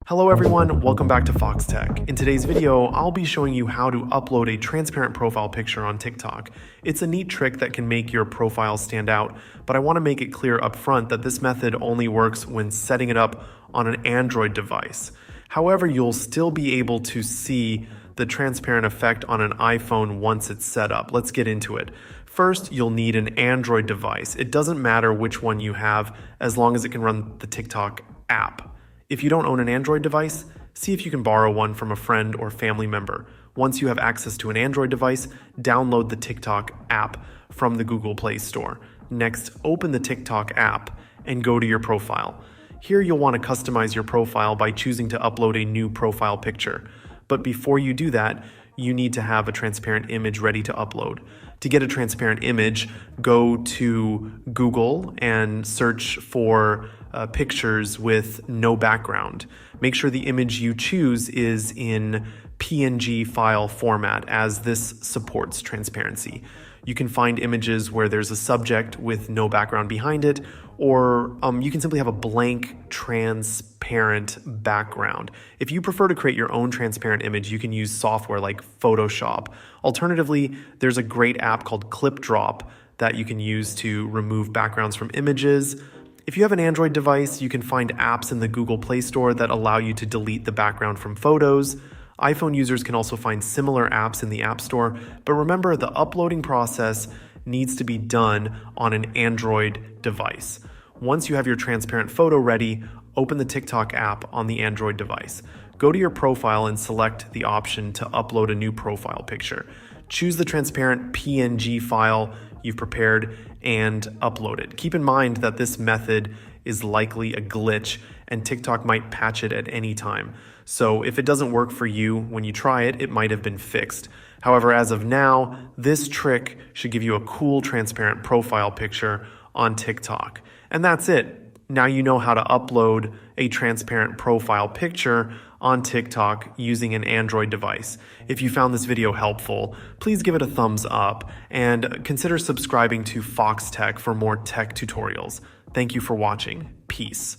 Hello everyone, welcome back to Foxtecc. In today's video, I'll be showing you how to upload a transparent profile picture on TikTok. It's a neat trick that can make your profile stand out, but I want to make it clear up front that this method only works when setting it up on an Android device. However, you'll still be able to see the transparent effect on an iPhone once it's set up. Let's get into it. First, you'll need an Android device. It doesn't matter which one you have as long as it can run the TikTok app. If you don't own an Android device, see if you can borrow one from a friend or family member. Once you have access to an Android device, download the TikTok app from the Google Play Store. Next, open the TikTok app and go to your profile. Here you'll want to customize your profile by choosing to upload a new profile picture. But before you do that, you need to have a transparent image ready to upload. To get a transparent image, go to Google and search for pictures with no background. Make sure the image you choose is in PNG file format, as this supports transparency. You can find images where there's a subject with no background behind it, or you can simply have a blank transparent background. If you prefer to create your own transparent image, you can use software like Photoshop. Alternatively, there's a great app called ClipDrop that you can use to remove backgrounds from images. If you have an Android device, you can find apps in the Google Play Store that allow you to delete the background from photos. iPhone users can also find similar apps in the App Store, but remember, the uploading process needs to be done on an Android device. Once you have your transparent photo ready, open the TikTok app on the Android device. Go to your profile and select the option to upload a new profile picture. Choose the transparent PNG file you've prepared and upload it. Keep in mind that this method is likely a glitch and TikTok might patch it at any time. So if it doesn't work for you when you try it, it might have been fixed. However, as of now, this trick should give you a cool transparent profile picture on TikTok. And that's it. Now you know how to upload a transparent profile picture on TikTok using an Android device. If you found this video helpful, please give it a thumbs up and consider subscribing to Foxtecc for more tech tutorials. Thank you for watching. Peace.